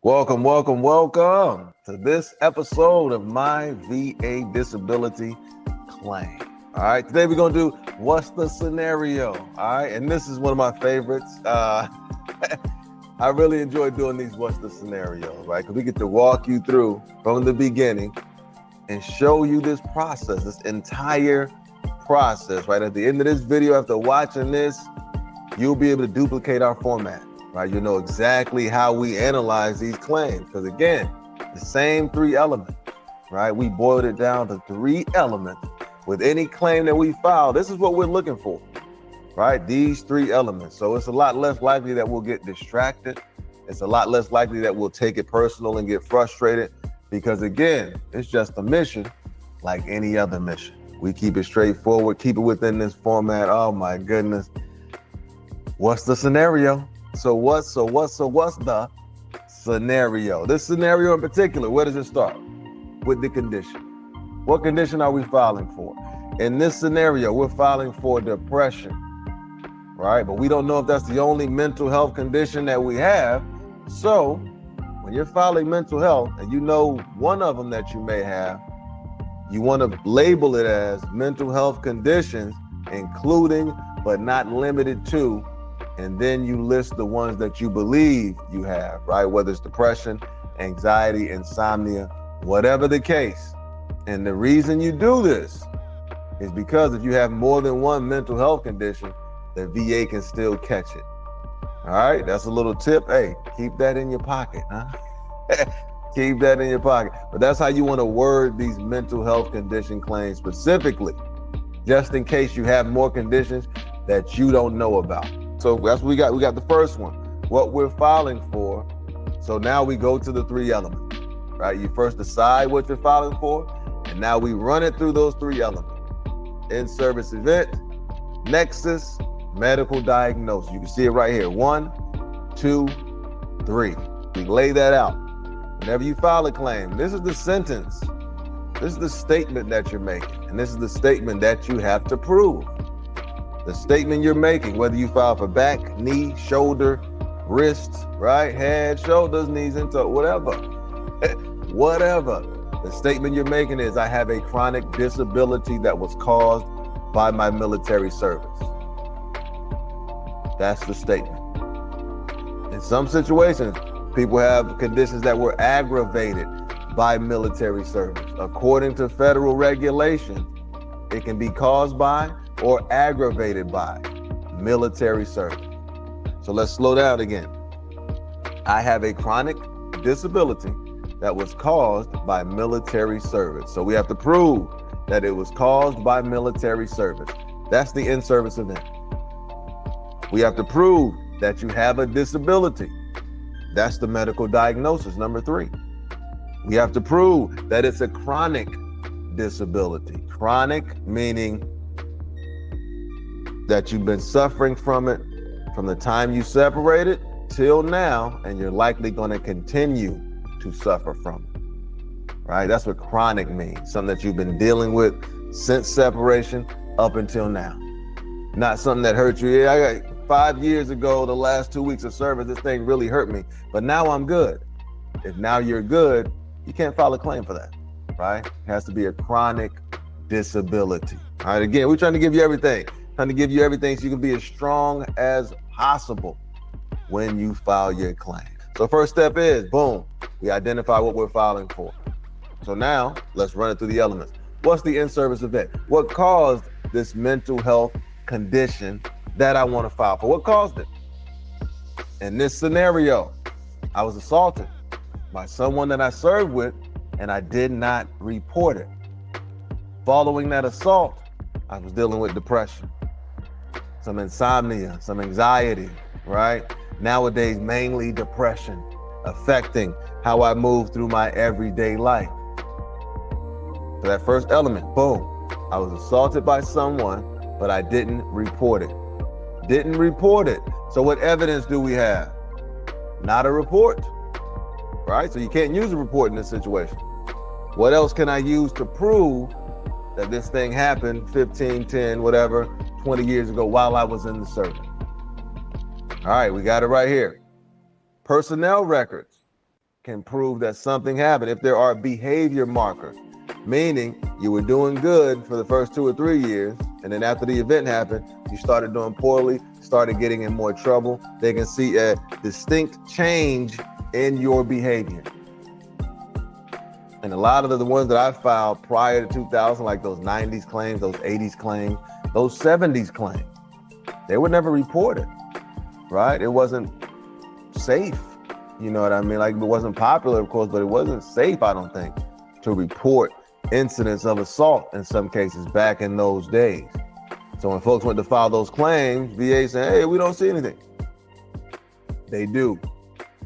Welcome to this episode of My VA Disability Claim. All right, today we're going to do What's the Scenario? All right, and this is one of my favorites. I really enjoy doing these What's the Scenario, right? Because we get to walk you through from the beginning and show you this process, this entire process, right? At the end of this video, after watching this, you'll be able to duplicate our format. Right, you know exactly how we analyze these claims. Because again, the same three elements, right? We boiled it down to three elements. With any claim that we file, this is what we're looking for, right? These three elements. So it's a lot less likely that we'll get distracted. It's a lot less likely that we'll take it personal and get frustrated. Because again, it's just a mission like any other mission. We keep it straightforward, keep it within this format. Oh my goodness. What's the scenario? So what's the scenario? This scenario in particular, where does it start? With the condition. What condition are we filing for? In this scenario, we're filing for depression, right? But we don't know if that's the only mental health condition that we have. So when you're filing mental health and you know one of them that you may have, you want to label it as mental health conditions, including but not limited to. And then you list the ones that you believe you have, right? Whether it's depression, anxiety, insomnia, whatever the case. And the reason you do this is because if you have more than one mental health condition, the VA can still catch it. All right, that's a little tip. Hey, keep that in your pocket, huh? Keep that in your pocket. But that's how you want to word these mental health condition claims specifically, just in case you have more conditions that you don't know about. So that's what we got. We got the first one, what we're filing for. So now we go to the three elements, right? You first decide what you're filing for, and now we run it through those three elements. In-service event, nexus, medical diagnosis. You can see it right here. 1, 2, 3. We lay that out. Whenever you file a claim, this is the sentence. This is the statement that you're making, and this is the statement that you have to prove. The statement you're making, whether you file for back, knee, shoulder, wrists, right, head, shoulders, knees, and toes, whatever. Whatever. The statement you're making is, I have a chronic disability that was caused by my military service. That's the statement. In some situations, people have conditions that were aggravated by military service. According to federal regulations, it can be caused by or aggravated by military service. So let's slow down again. I have a chronic disability that was caused by military service. So we have to prove that it was caused by military service. That's the in-service event. We have to prove that you have a disability. That's the medical diagnosis, number 3. We have to prove that it's a chronic disability. Chronic meaning that you've been suffering from it from the time you separated till now, and you're likely going to continue to suffer from it, right? That's what chronic means, something that you've been dealing with since separation up until now. Not something that hurt you. Yeah, I got 5 years ago, the last 2 weeks of service, this thing really hurt me, but now I'm good. If now you're good, you can't file a claim for that, right? It has to be a chronic disability. All right, again, we're trying to give you everything. Trying to give you everything so you can be as strong as possible when you file your claim. So first step is, boom, we identify what we're filing for. So now let's run it through the elements. What's the in-service event? What caused this mental health condition that I want to file for? What caused it? In this scenario, I was assaulted by someone that I served with, and I did not report it. Following that assault, I was dealing with depression, some insomnia, some anxiety, right? Nowadays, mainly depression, affecting how I move through my everyday life. So that first element, boom, I was assaulted by someone, but I didn't report it. Didn't report it. So what evidence do we have? Not a report, right? So you can't use a report in this situation. What else can I use to prove that this thing happened 15, 10, whatever, 20 years ago while I was in the service? All right, we got it right here. Personnel records. can prove that something happened. If there are behavior markers, meaning you were doing good for the first 2 or 3 years, and then after the event happened, you started doing poorly, started getting in more trouble, they can see a distinct change in your behavior. And a lot of the ones that I filed prior to 2000, like those 90s claims, those 80s claims, those 70s claims, they were never reported, right? It wasn't safe, you know what I mean? Like, it wasn't popular, of course, but it wasn't safe, I don't think, to report incidents of assault in some cases back in those days. So when folks went to file those claims, VA said, hey, we don't see anything. They do.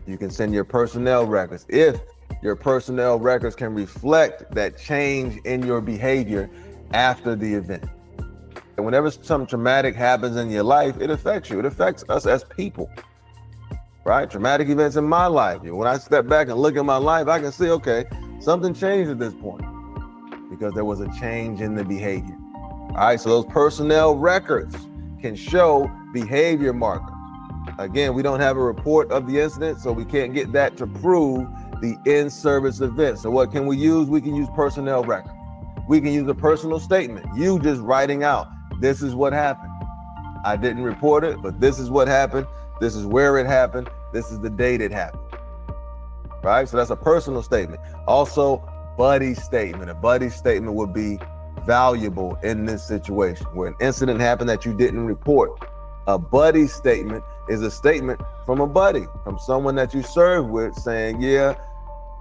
You can send your personnel records. If your personnel records can reflect that change in your behavior after the event. And whenever something traumatic happens in your life, it affects you. It affects us as people, right? Traumatic events in my life. When I step back and look at my life, I can see, okay, something changed at this point because there was a change in the behavior. All right, so those personnel records can show behavior markers. Again, we don't have a report of the incident, so we can't get that to prove the in-service event. So what can we use? We can use personnel record. We can use a personal statement. You just writing out, this is what happened. I didn't report it, but this is what happened. This is where it happened. This is the date it happened. Right? So that's a personal statement. Also, buddy statement. A buddy statement would be valuable in this situation where an incident happened that you didn't report. A buddy statement is a statement from a buddy, from someone that you serve with, saying, yeah,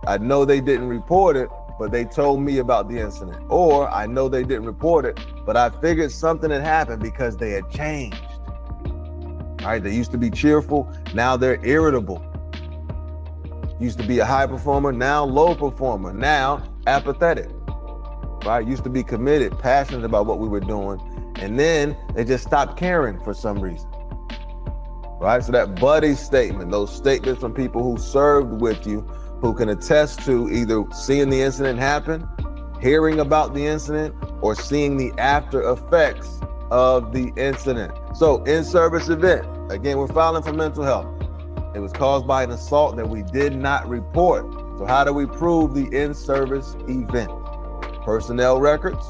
I know they didn't report it, but they told me about the incident. Or I know they didn't report it, but I figured something had happened because they had changed. All right, they used to be cheerful, now they're irritable. Used to be a high performer, now low performer, now apathetic. Right? Used to be committed, passionate about what we were doing, and then they just stopped caring for some reason. Right? So that buddy statement, those statements from people who served with you, who can attest to either seeing the incident happen, hearing about the incident, or seeing the after effects of the incident. So in-service event, again, we're filing for mental health. It was caused by an assault that we did not report. So how do we prove the in-service event? Personnel records,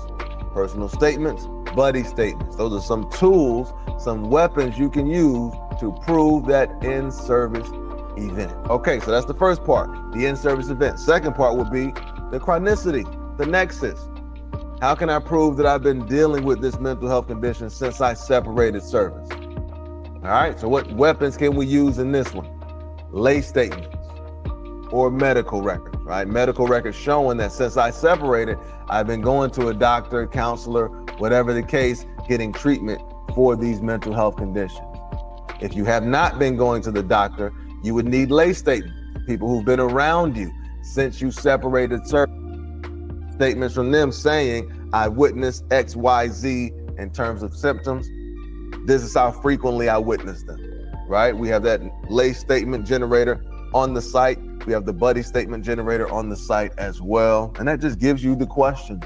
personal statements, buddy statements. Those are some tools, some weapons you can use to prove that in-service event. Okay, so that's the first part, the in-service event. Second part would be the chronicity, the nexus. How can I prove that I've been dealing with this mental health condition since I separated service? All right, so what weapons can we use in this one? Lay statements or medical records, right? Medical records showing that since I separated, I've been going to a doctor, counselor, whatever the case, getting treatment for these mental health conditions. If you have not been going to the doctor, you would need lay statements, people who've been around you since you separated service. Statements from them saying, I witnessed X, Y, Z in terms of symptoms. This is how frequently I witnessed them, right? We have that lay statement generator on the site. We have the buddy statement generator on the site as well. And that just gives you the questions.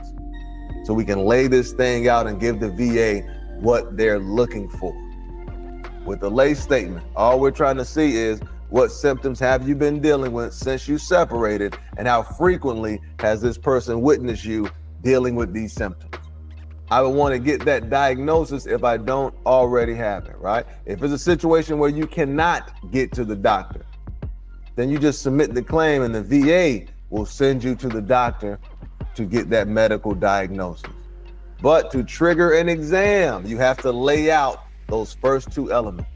So we can lay this thing out and give the VA what they're looking for. With the lay statement, all we're trying to see is what symptoms have you been dealing with since you separated, and how frequently has this person witnessed you dealing with these symptoms. I would want to get that diagnosis if I don't already have it, right? If it's a situation where you cannot get to the doctor, then you just submit the claim and the VA will send you to the doctor to get that medical diagnosis. But to trigger an exam, you have to lay out those first two elements.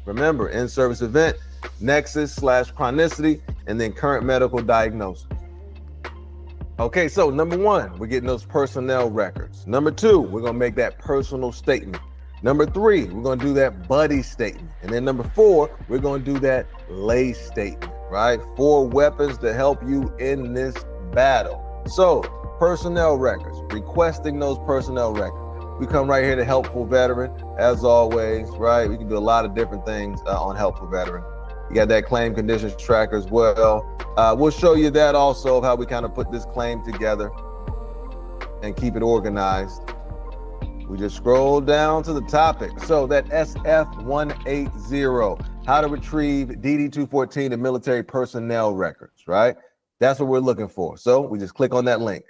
Remember, in-service event, nexus/chronicity, and then current medical diagnosis. Okay, so number one, we're getting those personnel records. Number two, we're gonna make that personal statement. Number three, we're gonna do that buddy statement. And then number four, we're gonna do that lay statement, right? 4 weapons to help you in this battle. So, personnel records, requesting those personnel records. We come right here to Helpful Veteran, as always, right? We can do a lot of different things on Helpful Veteran. You got that claim conditions tracker as well. We'll show you that also, of how we kind of put this claim together and keep it organized. We just scroll down to the topic. So that SF180, how to retrieve DD-214 and military personnel records, right? That's what we're looking for. So we just click on that link.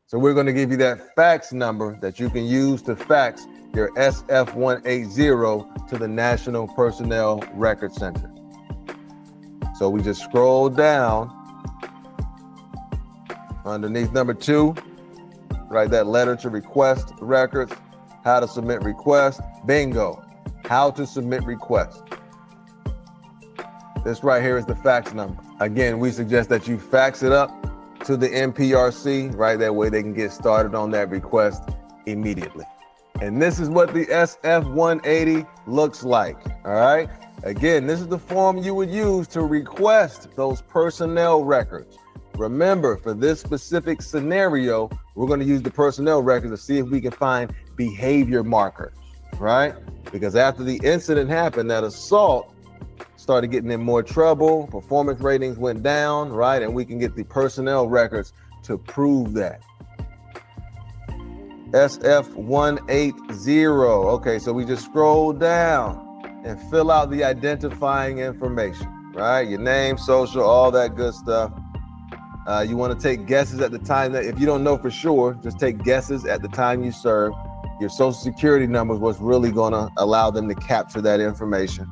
So we're going to give you that fax number that you can use to fax your SF-180 to the National Personnel Record Center. So we just scroll down underneath number 2, write that letter to request records, how to submit request. Bingo, how to submit request. This right here is the fax number. Again, we suggest that you fax it up to the NPRC, right? That way they can get started on that request immediately. And this is what the SF-180 looks like, all right? Again, this is the form you would use to request those personnel records. Remember, for this specific scenario, we're going to use the personnel records to see if we can find behavior markers, right? Because after the incident happened, that assault started getting in more trouble, performance ratings went down, right? And we can get the personnel records to prove that. SF-180. Okay, so we just scroll down and fill out the identifying information, right? Your name, social, all that good stuff. You want to take guesses at the time that, if you don't know for sure, just take guesses at the time you serve. Your social security number is what's really going to allow them to capture that information.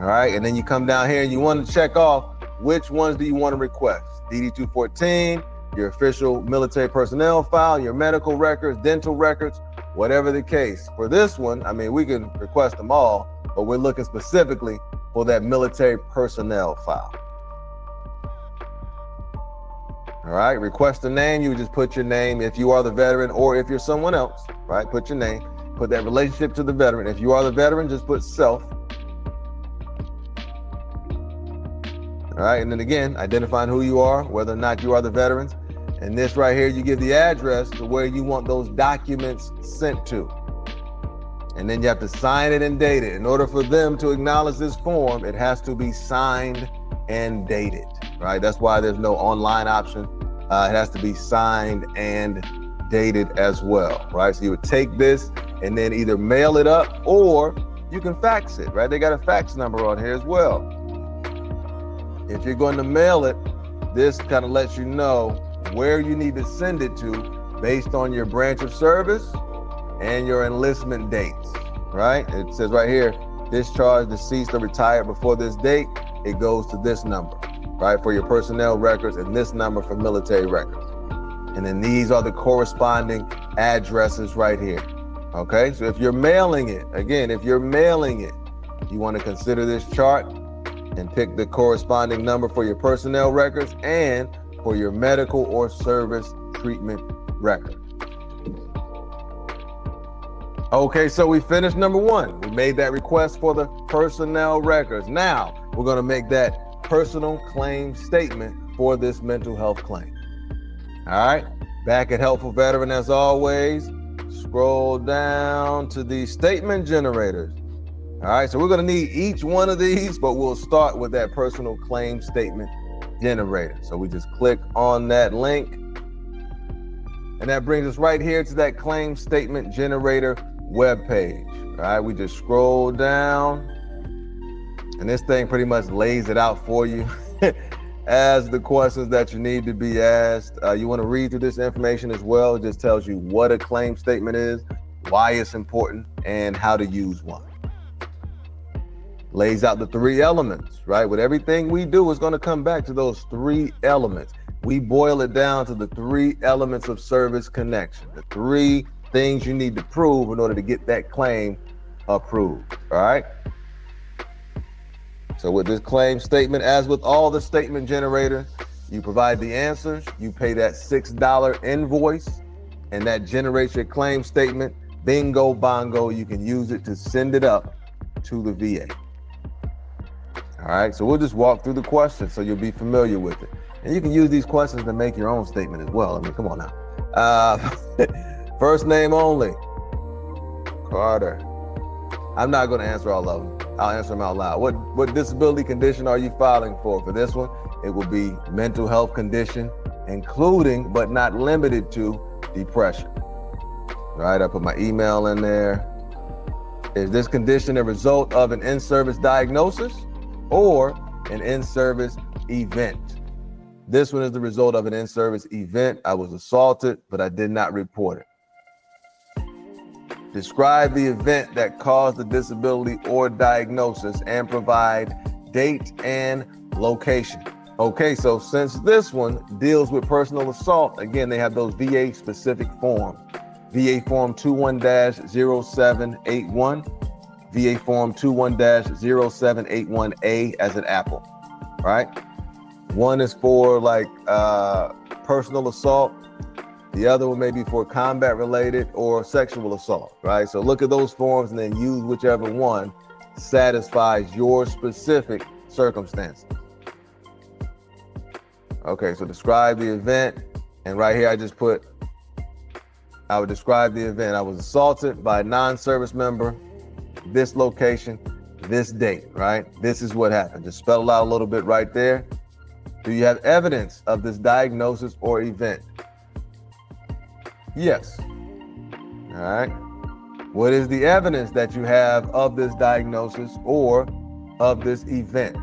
All right, and then you come down here and you want to check off which ones do you want to request. DD-214, your official military personnel file, your medical records, dental records, whatever the case. For this one, I mean, we can request them all, but we're looking specifically for that military personnel file. All right, request a name. You just put your name if you are the veteran, or if you're someone else, right? Put your name, put that relationship to the veteran. If you are the veteran, just put self. All right, and then again, identifying who you are, whether or not you are the veterans. And this right here, you give the address to where you want those documents sent to. And then you have to sign it and date it. In order for them to acknowledge this form, it has to be signed and dated, right? That's why there's no online option. It has to be signed and dated as well, right? So you would take this and then either mail it up or you can fax it, right? They got a fax number on here as well. If you're going to mail it, this kind of lets you know where you need to send it to based on your branch of service and your enlistment dates, right? It says right here, discharged, deceased, or retired before this date, it goes to this number, right? For your personnel records, and this number for military records. And then these are the corresponding addresses right here, okay? So if you're mailing it, again, if you're mailing it, you want to consider this chart and pick the corresponding number for your personnel records and for your medical or service treatment record. Okay, so we finished number 1. We made that request for the personnel records. Now we're going to make that personal claim statement for this mental health claim. All right, back at Helpful Veteran as always, scroll down to the statement generators. All right, so we're going to need each one of these, but we'll start with that personal claim statement generator. So we just click on that link, and that brings us right here to that claim statement generator webpage. All right, we just scroll down, and this thing pretty much lays it out for you as the questions that you need to be asked. You want to read through this information as well. It just tells you what a claim statement is, why it's important, and how to use one. Lays out the 3 elements, right? With everything we do is going to come back to those 3 elements. We boil it down to the 3 elements of service connection, the 3 things you need to prove in order to get that claim approved, all right? So with this claim statement, as with all the statement generators, you provide the answers, you pay that $6 invoice, and that generates your claim statement. Bingo bongo, you can use it to send it up to the VA. All right, so we'll just walk through the questions so you'll be familiar with it. And you can use these questions to make your own statement as well. I mean, come on now. First name only, Carter. I'm not going to answer all of them. I'll answer them out loud. What disability condition are you filing for? For this one, it will be mental health condition, including but not limited to depression. All right, I put my email in there. Is this condition a result of an in-service diagnosis or an in-service event? This one is the result of an in-service event. I was assaulted, but I did not report it. Describe the event that caused the disability or diagnosis and provide date and location. Okay, so since this one deals with personal assault, again, they have those VA specific forms. VA form 21-0781, VA form 21-0781A as an apple, right? One is for like personal assault. The other one may be for combat related or sexual assault, right? So look at those forms and then use whichever one satisfies your specific circumstances. Okay, so describe the event. And right here, I would describe the event. I was assaulted by a non-service member, this location, this date, right? This is what happened. Just spell it out a little bit right there. Do you have evidence of this diagnosis or event? Yes. All right. What is the evidence that you have of this diagnosis or of this event?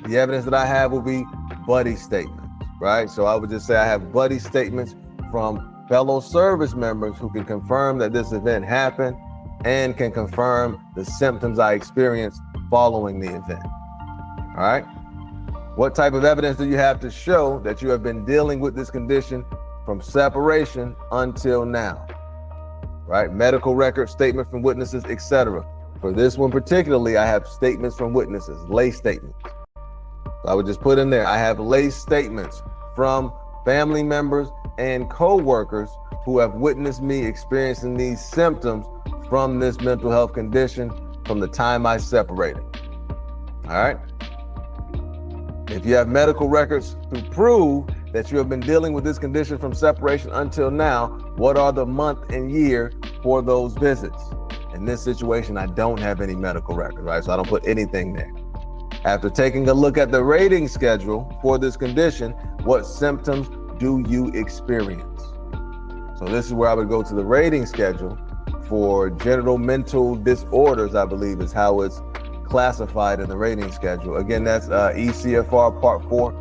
The evidence that I have will be buddy statements, right? So I would just say I have buddy statements from fellow service members who can confirm that this event happened and can confirm the symptoms I experienced following the event. All right. What type of evidence do you have to show that you have been dealing with this condition from separation until now? Right? Medical record, statement from witnesses, etc. For this one particularly, I have statements from witnesses, lay statements. So I would just put in there, I have lay statements from family members and co-workers who have witnessed me experiencing these symptoms from this mental health condition from the time I separated. All right. If you have medical records to prove that you have been dealing with this condition from separation until now, what are the month and year for those visits? In this situation, I don't have any medical records, right? So I don't put anything there. After taking a look at the rating schedule for this condition, what symptoms do you experience? So this is where I would go to the rating schedule for genital mental disorders, I believe is how it's classified in the rating schedule. Again, that's ECFR Part 4,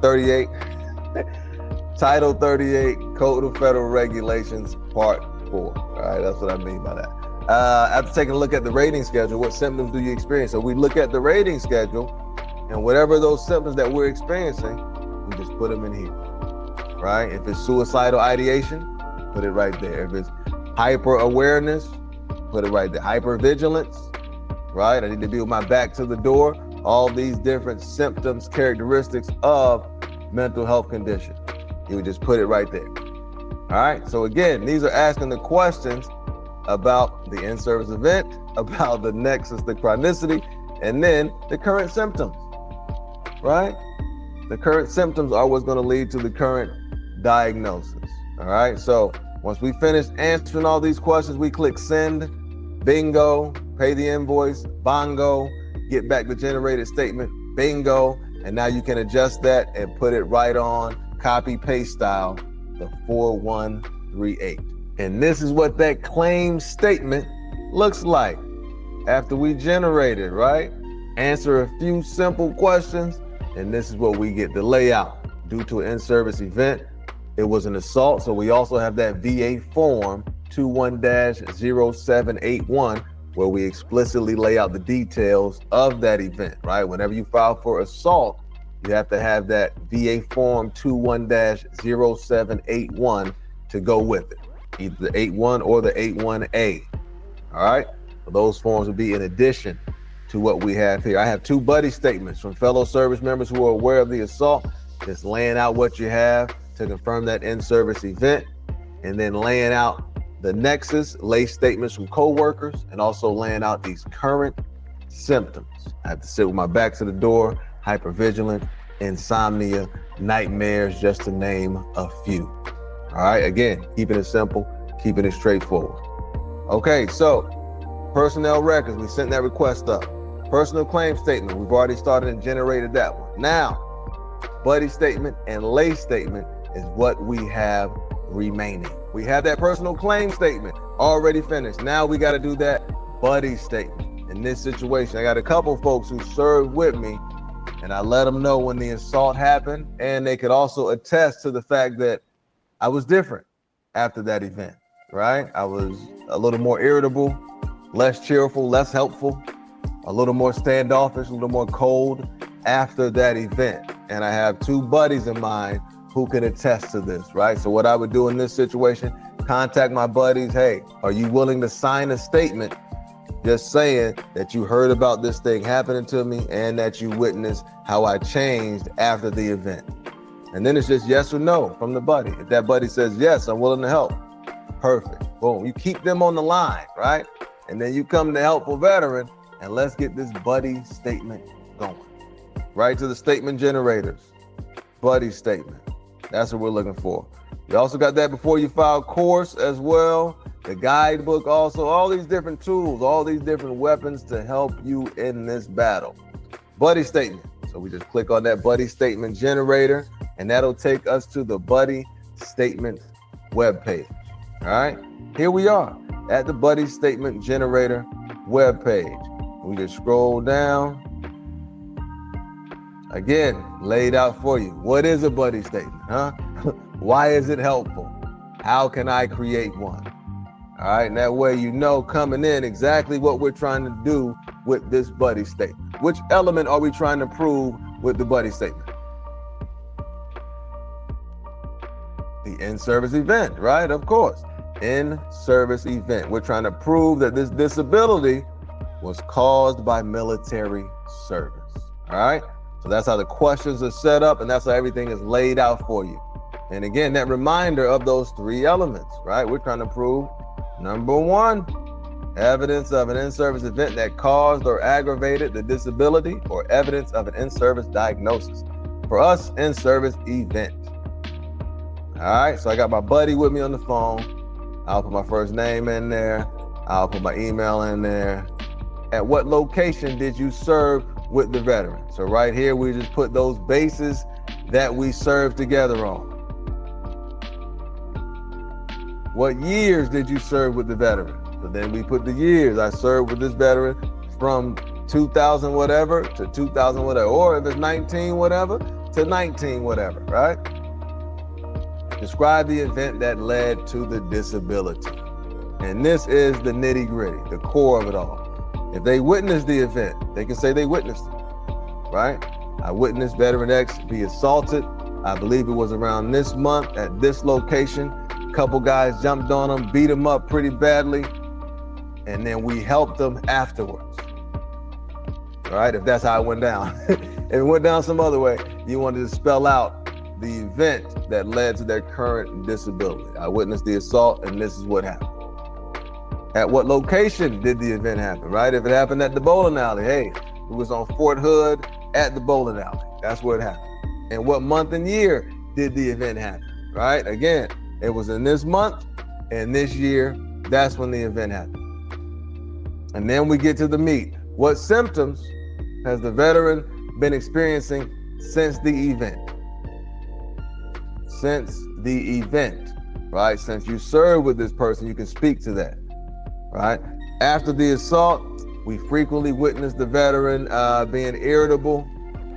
38, Title 38, Code of Federal Regulations, Part 4. All right, that's what I mean by that. After taking a look at the rating schedule, what symptoms do you experience? So we look at the rating schedule, and whatever those symptoms that we're experiencing, we just put them in here, right? If it's suicidal ideation, put it right there. If it's hyper awareness, put it right there. Hypervigilance, right? I need to be with my back to the door. All these different symptoms, characteristics of mental health condition. You would just put it right there. All right. So again, these are asking the questions about the in-service event, about the nexus, the chronicity, and then the current symptoms, right? The current symptoms are what's going to lead to the current diagnosis. All right. So once we finish answering all these questions, we click send, bingo, pay the invoice, bongo, get back the generated statement, bingo, and now you can adjust that and put it right on copy paste style, the 4138. And this is what that claim statement looks like after we generate it, right? Answer a few simple questions, and this is what we get, the layout. Due to an in-service event, it was an assault, so we also have that VA form 21-0781, where we explicitly lay out the details of that event, right? Whenever you file for assault, you have to have that VA form 21-0781 to go with it, either the 81 or the 81A, all right? So those forms will be in addition to what we have here. I have two buddy statements from fellow service members who are aware of the assault, just laying out what you have to confirm that in-service event, and then laying out the nexus, lay statements from co-workers, and also laying out these current symptoms. I have to sit with my back to the door, hypervigilant, insomnia, nightmares, just to name a few. All right, again, keeping it simple, keeping it straightforward. Okay, so personnel records, we sent that request up. Personal claim statement, we've already started and generated that one. Now, buddy statement and lay statement is what we have remaining. We have that personal claim statement already finished. Now we got to do that buddy statement. In this situation, I got a couple folks who served with me, and I let them know when the assault happened, and they could also attest to the fact that I was different after that event, right? I was a little more irritable, less cheerful, less helpful, a little more standoffish, a little more cold after that event. And I have two buddies of mine who can attest to this, right? So what I would do in this situation, contact my buddies. Hey, are you willing to sign a statement just saying that you heard about this thing happening to me and that you witnessed how I changed after the event? And then it's just yes or no from the buddy. If that buddy says, yes, I'm willing to help, perfect. Boom. You keep them on the line, right? And then you come to Helpful Veteran, and let's get this buddy statement going. Right to the statement generators, buddy statement. That's what we're looking for. You also got that before you file course as well. The guidebook also, all these different tools, all these different weapons to help you in this battle. Buddy statement. So we just click on that buddy statement generator, and that'll take us to the buddy statement webpage. All right, here we are at the buddy statement generator webpage. We just scroll down. Again, laid out for you. What is a buddy statement, huh? Why is it helpful? How can I create one? All right, and that way you know coming in exactly what we're trying to do with this buddy statement. Which element are we trying to prove with the buddy statement? The in-service event, right? Of course, in-service event. We're trying to prove that this disability was caused by military service, all right? So that's how the questions are set up, and that's how everything is laid out for you. And again, that reminder of those three elements, right? We're trying to prove, number one, evidence of an in-service event that caused or aggravated the disability, or evidence of an in-service diagnosis. For us, in-service event. All right, so I got my buddy with me on the phone. I'll put my first name in there. I'll put my email in there. At what location did you serve with the veteran? So right here, we just put those bases that we served together on. What years did you serve with the veteran? So then we put the years. I served with this veteran from 2000 whatever to 2000 whatever, or if it's 19 whatever to 19 whatever, right? Describe the event that led to the disability. And this is the nitty gritty, the core of it all. If they witnessed the event, they can say they witnessed it, right? I witnessed Veteran X be assaulted. I believe it was around this month at this location. A couple guys jumped on him, beat him up pretty badly, and then we helped them afterwards. All right, if that's how it went down. If it went down some other way, you wanted to spell out the event that led to their current disability. I witnessed the assault, and this is what happened. At what location did the event happen, right? If it happened at the bowling alley, hey, it was on Fort Hood at the bowling alley. That's where it happened. And what month and year did the event happen, right? Again, it was in this month and this year. That's when the event happened. And then we get to the meat. What symptoms has the veteran been experiencing since the event? Since the event, right? Since you served with this person, you can speak to that. Right? After the assault, we frequently witnessed the veteran being irritable,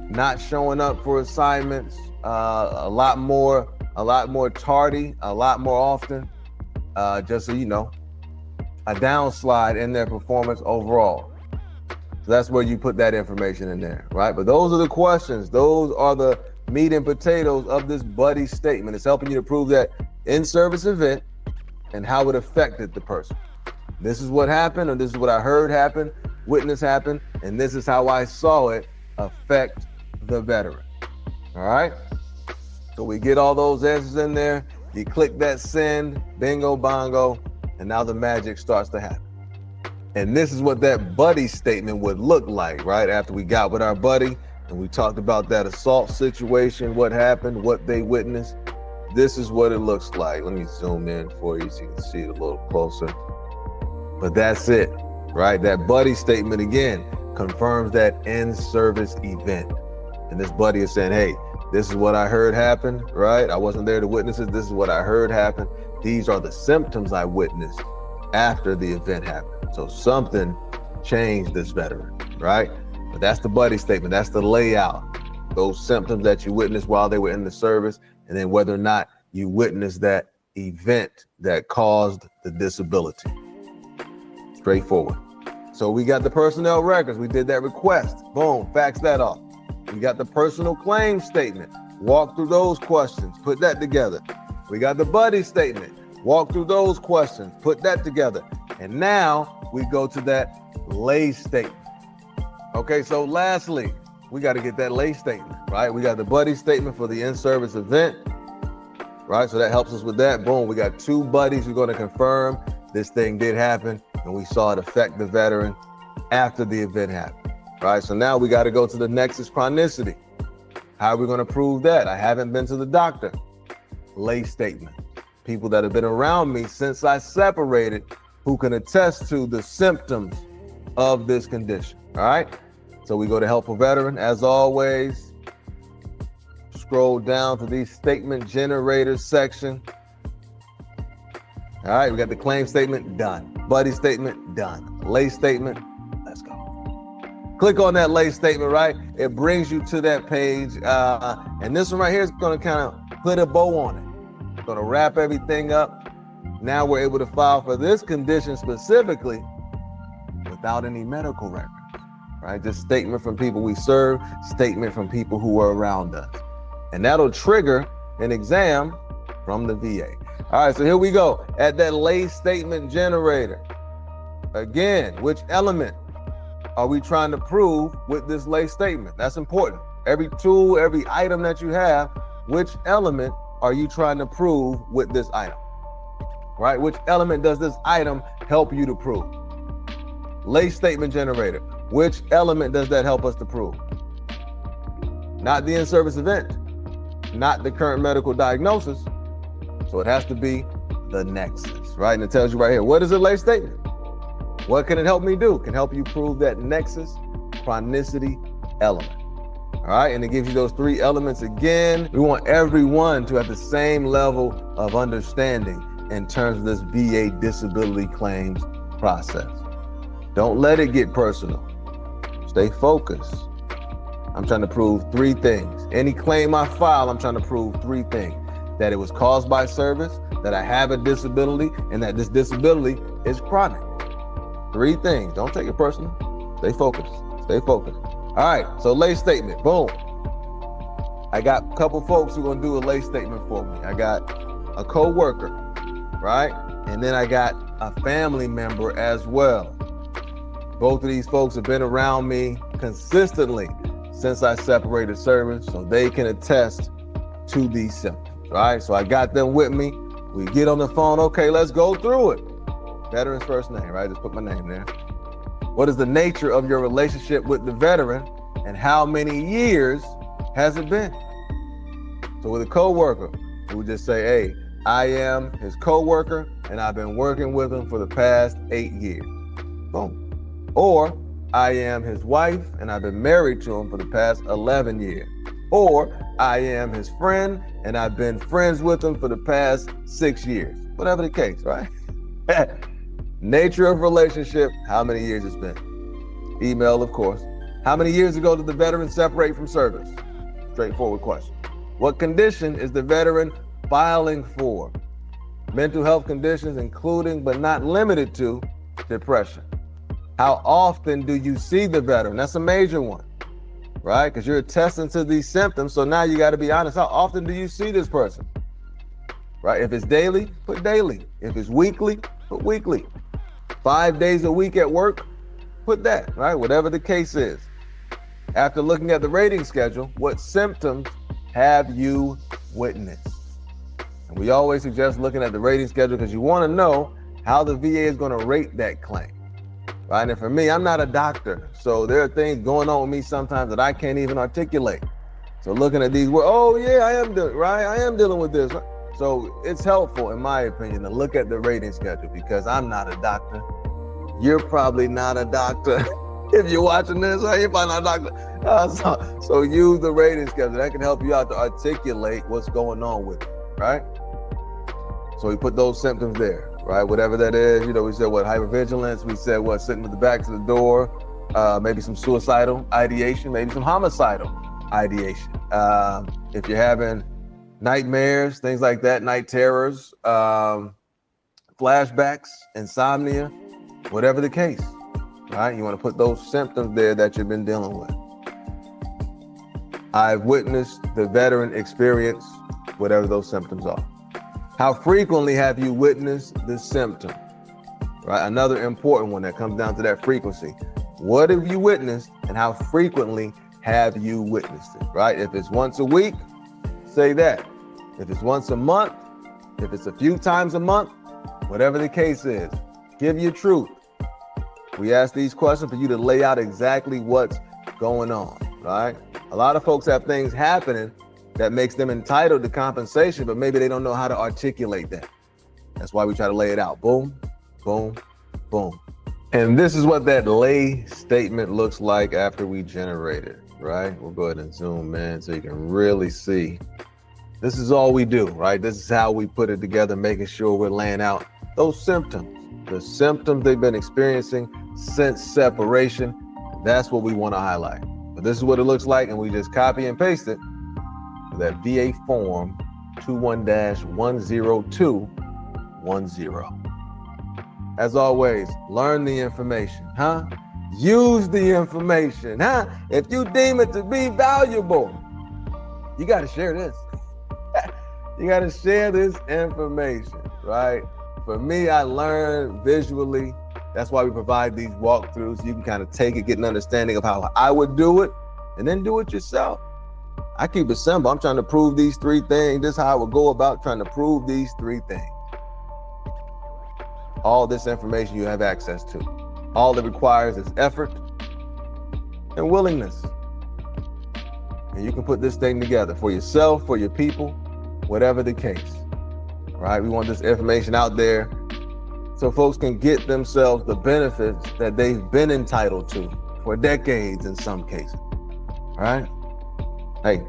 not showing up for assignments, a lot more tardy, a lot more often, just so you know, a downslide in their performance overall. So that's where you put that information in there, right? But those are the questions. Those are the meat and potatoes of this buddy statement. It's helping you to prove that in-service event and how it affected the person. This is what happened, or this is what I heard happen, witness happen, and this is how I saw it affect the veteran. All right? So we get all those answers in there. You click that send, bingo, bongo, and now the magic starts to happen. And this is what that buddy statement would look like, right? After we got with our buddy and we talked about that assault situation, what happened, what they witnessed. This is what it looks like. Let me zoom in for you so you can see it a little closer. But that's it, right? That buddy statement, again, confirms that in-service event. And this buddy is saying, hey, this is what I heard happen, right? I wasn't there to witness it. This is what I heard happen. These are the symptoms I witnessed. after the event happened. So something changed this veteran, right? But that's the buddy statement. That's the layout. Those symptoms that you witnessed while they were in the service, and then whether or not you witnessed that event that caused the disability. Straightforward. So we got the personnel records. We did that request. Boom, fax that off. We got the personal claim statement. Walk through those questions. Put that together. We got the buddy statement. Walk through those questions. Put that together. And now we go to that lay statement. Okay, so lastly, we got to get that lay statement, right? We got the buddy statement for the in-service event, right? So that helps us with that. Boom, we got 2 buddies who are going to confirm this thing did happen, and we saw it affect the veteran after the event happened, right? So now we got to go to the nexus chronicity. How are we going to prove that? I haven't been to the doctor. Lay statement. People that have been around me since I separated who can attest to the symptoms of this condition, all right? So we go to Help a Veteran, as always. Scroll down to the statement generators section. All right, we got the claim statement, done. Buddy statement, done. Lay statement, let's go. Click on that lay statement, right? It brings you to that page. And this one right here is gonna kind of put a bow on it. It's gonna wrap everything up. Now we're able to file for this condition specifically without any medical records. Right? Just statement from people we serve, statement from people who are around us. And that'll trigger an exam from the VA. All right, so here we go. At that lay statement generator. Again, which element are we trying to prove with this lay statement? That's important. Every tool, every item that you have, which element are you trying to prove with this item? Right? Which element does this item help you to prove? Lay statement generator. Which element does that help us to prove? Not the in-service event, not the current medical diagnosis. So it has to be the nexus, right? And it tells you right here, what is a lay statement? What can it help me do? It can help you prove that nexus chronicity element. All right, and it gives you those 3 elements again. We want everyone to have the same level of understanding in terms of this VA disability claims process. Don't let it get personal. Stay focused. I'm trying to prove 3 things. Any claim I file, I'm trying to prove 3 things. That it was caused by service, that I have a disability, and that this disability is chronic. 3 things. Don't take it personal. Stay focused. Stay focused. All right, so lay statement. Boom. I got a couple folks who are going to do a lay statement for me. I got a co-worker, right? And then I got a family member as well. Both of these folks have been around me consistently since I separated service, so they can attest to these symptoms, right? So I got them with me. We get on the phone. Okay, let's go through it. Veteran's first name, right? Just put my name there. What is the nature of your relationship with the veteran, and how many years has it been? So with a coworker, we would just say, hey, I am his coworker, and I've been working with him for the past 8 years. Boom. Or I am his wife, and I've been married to him for the past 11 years. Or I am his friend, and I've been friends with him for the past 6 years. Whatever the case, right? Nature of relationship, how many years it's been. Email, of course. How many years ago did the veteran separate from service? Straightforward question. What condition is the veteran filing for? Mental health conditions, including but not limited to depression. How often do you see the veteran? That's a major one, right? Because you're attesting to these symptoms. So now you got to be honest. How often do you see this person? Right? If it's daily, put daily. If it's weekly, put weekly. 5 days a week at work, put that, right? Whatever the case is. After looking at the rating schedule, what symptoms have you witnessed? And we always suggest looking at the rating schedule because you want to know how the VA is going to rate that claim. Right? And for me, I'm not a doctor. So there are things going on with me sometimes that I can't even articulate. So looking at these, oh yeah, I am dealing with this. So it's helpful, in my opinion, to look at the rating schedule because I'm not a doctor. You're probably not a doctor. If you're watching this, right? You're probably not a doctor. So use the rating schedule. That can help you out to articulate what's going on with it, right? So we put those symptoms there. right? Whatever that is, we said what, hypervigilance, we said what, sitting with the back to the door, maybe some suicidal ideation, maybe some homicidal ideation. If you're having nightmares, things like that, night terrors, flashbacks, insomnia, whatever the case, right? You want to put those symptoms there that you've been dealing with. I've witnessed the veteran experience, whatever those symptoms are. How frequently have you witnessed this symptom, right? Another important one that comes down to that frequency. What have you witnessed and how frequently have you witnessed it, right? If it's once a week, say that. If it's once a month, if it's a few times a month, whatever the case is, give your truth. We ask these questions for you to lay out exactly what's going on, right? A lot of folks have things happening that makes them entitled to compensation, but maybe they don't know how to articulate that. That's why we try to lay it out. Boom, boom, boom. And this is what that lay statement looks like after we generate it, right? We'll go ahead and zoom in so you can really see. This is all we do, right? This is how we put it together, making sure we're laying out those symptoms, the symptoms they've been experiencing since separation. That's what we want to highlight. But this is what it looks like, and we just copy and paste it to that VA form 21-10210. As always, learn the information, Use the information, If you deem it to be valuable, you got to share this. You got to share this information, right? For me, I learned visually. That's why we provide these walkthroughs. You can kind of take it, get an understanding of how I would do it, and then do it yourself. I keep it simple. I'm trying to prove these three things. This is how I would go about trying to prove these three things. All this information you have access to. All it requires is effort and willingness. And you can put this thing together for yourself, for your people, whatever the case, right? We want this information out there so folks can get themselves the benefits that they've been entitled to for decades in some cases, right? Hey,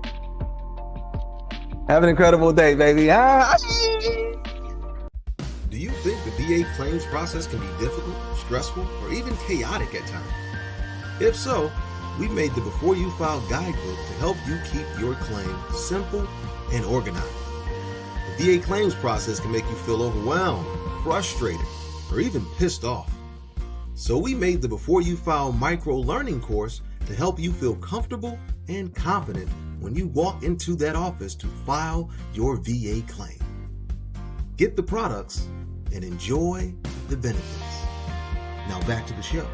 have an incredible day, baby. Do you think the VA claims process can be difficult, stressful, or even chaotic at times? If so, we made the Before You File guidebook to help you keep your claim simple and organized. The VA claims process can make you feel overwhelmed, frustrated, or even pissed off. So we made the Before You File micro learning course to help you feel comfortable and confident when you walk into that office to file your VA claim. Get the products and enjoy the benefits. Now back to the show.